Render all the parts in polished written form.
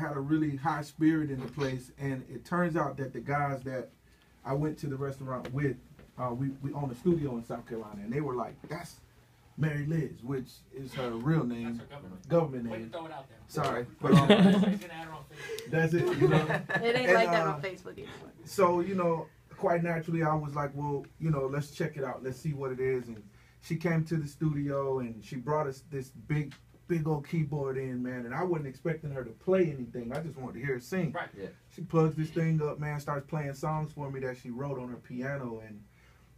had a really high spirit in the place, and it turns out that the guys that I went to the restaurant with, we own a studio in South Carolina, and they were like, "That's Mary Liz," which is her real name, That's her government Way to name. throw it out there. Sorry, But, but that's it. You know. It ain't like that on Facebook anymore. So, you know, quite naturally, I was like, well, you know, let's check it out. Let's see what it is. And she came to the studio, and she brought us this big old keyboard in, man. And I wasn't expecting her to play anything. I just wanted to hear her sing. Right. Yeah. She plugs this thing up, man, starts playing songs for me that she wrote on her piano. And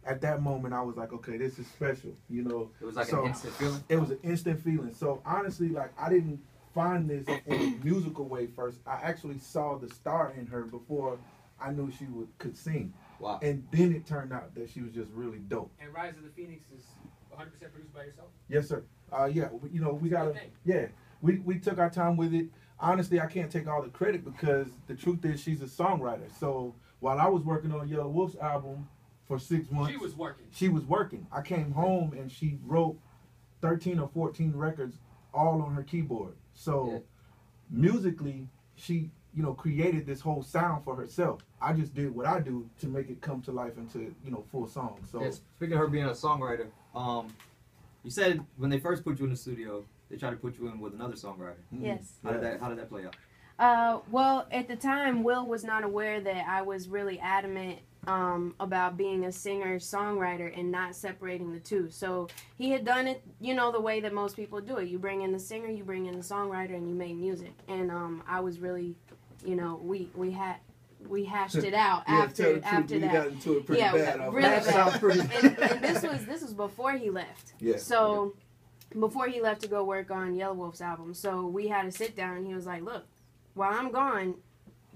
at that moment, I was like, okay, this is special, you know. It was like an instant feeling? It was an instant feeling. So, honestly, like, I didn't find this in a musical way first. I actually saw the star in her before I knew she could sing. Wow. And then it turned out that she was just really dope. And Rise of the Phoenix is 100% produced by yourself? Yes, sir. Yeah, you know, we got to, yeah, we took our time with it. Honestly, I can't take all the credit because the truth is she's a songwriter. So while I was working on Yellow Wolf's album for 6 months. She was working. I came home and she wrote 13 or 14 records all on her keyboard. So musically, she, you know, created this whole sound for herself. I just did what I do to make it come to life into, you know, full song. So speaking of her being a songwriter, you said when they first put you in the studio, they tried to put you in with another songwriter. Yes. How did that play out? Well, at the time, Will was not aware that I was really adamant about being a singer-songwriter and not separating the two. So he had done it, you know, the way that most people do it. You bring in the singer, you bring in the songwriter, and you make music. And I was really, you know, we hashed it out after that. We got into it pretty bad. Really bad. And this was before he left. Yeah. So before he left to go work on Yellow Wolf's album. So we had to sit down, and he was like, look, while I'm gone,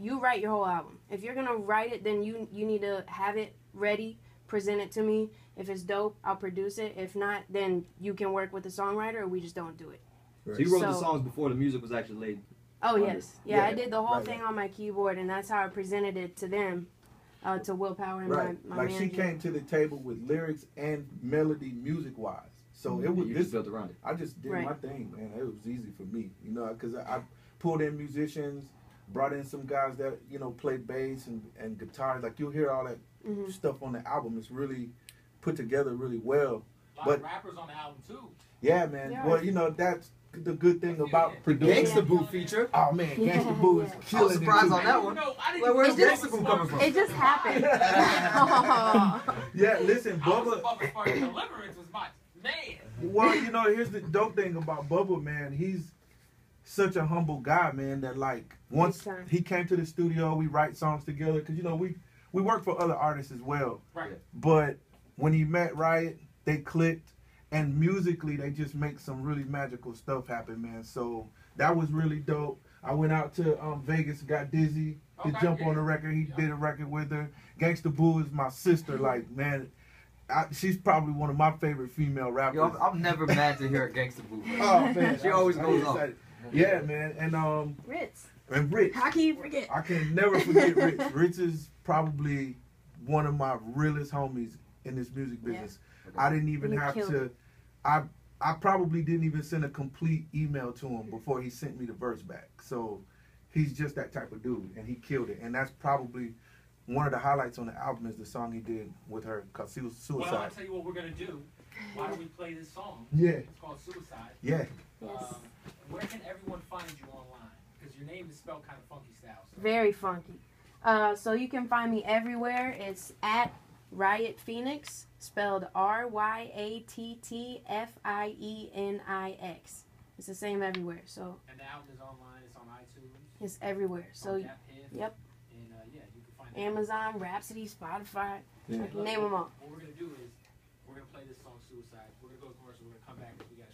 you write your whole album. If you're going to write it, then you need to have it ready, present it to me. If it's dope, I'll produce it. If not, then you can work with the songwriter, or we just don't do it. Right. So you wrote the songs before the music was actually laid? Oh, yes. Yeah, I did the whole thing on my keyboard, and that's how I presented it to them, to Willpower and my like manager. she came to the table with lyrics and melody music-wise. So it was you just built around it. I just did my thing, man. It was easy for me, you know, because I pulled in musicians, brought in some guys that, you know, play bass and guitar. Like, you'll hear all that stuff on the album. It's really put together really well. A lot of rappers on the album, too. Yeah, man. Yeah. Well, you know, that's the good thing about producing. Gangsta Boo feature. Oh, man. Gangsta Boo is killing. I was surprised on that one. Like, where's Gangsta Boo coming from? It just happened. Yeah, listen, Bubba. Bubba's part of Deliverance was my man. Well, you know, here's the dope thing about Bubba, man. He's such a humble guy, man, that, like, once he came to the studio, we write songs together. Because, you know, we work for other artists as well. Right. But when he met Riot, they clicked. And musically, they just make some really magical stuff happen, man. So that was really dope. I went out to Vegas, got Dizzy to jump on the record. He did a record with her. Gangsta Boo is my sister. Like, man, she's probably one of my favorite female rappers. Yo, I'm never mad to hear a Gangsta Boo. Oh, man. She always goes off. Yeah, man. And Ritz. And Rich. How can you forget? I can never forget Rich. Rich is probably one of my realest homies in this music business. Yeah. I didn't even have to. I probably didn't even send a complete email to him before he sent me the verse back. So he's just that type of dude, and he killed it. And that's probably one of the highlights on the album is the song he did with her called Suicide. Well, I'll tell you what we're going to do. Why don't we play this song? Yeah. It's called Suicide. Yeah. Where can everyone find you online? Because your name is spelled kind of funky style. So. Very funky. So you can find me everywhere. It's at RyattFienix, spelled RyattFienix. It's the same everywhere. So. And the album is online. It's on iTunes. It's everywhere. So. Yep. And yeah, you can find it. Amazon, Rhapsody, Spotify. Yeah. Name them all. What we're gonna do is we're gonna play this song Suicide. We're gonna go to commercial. We're gonna come back. We got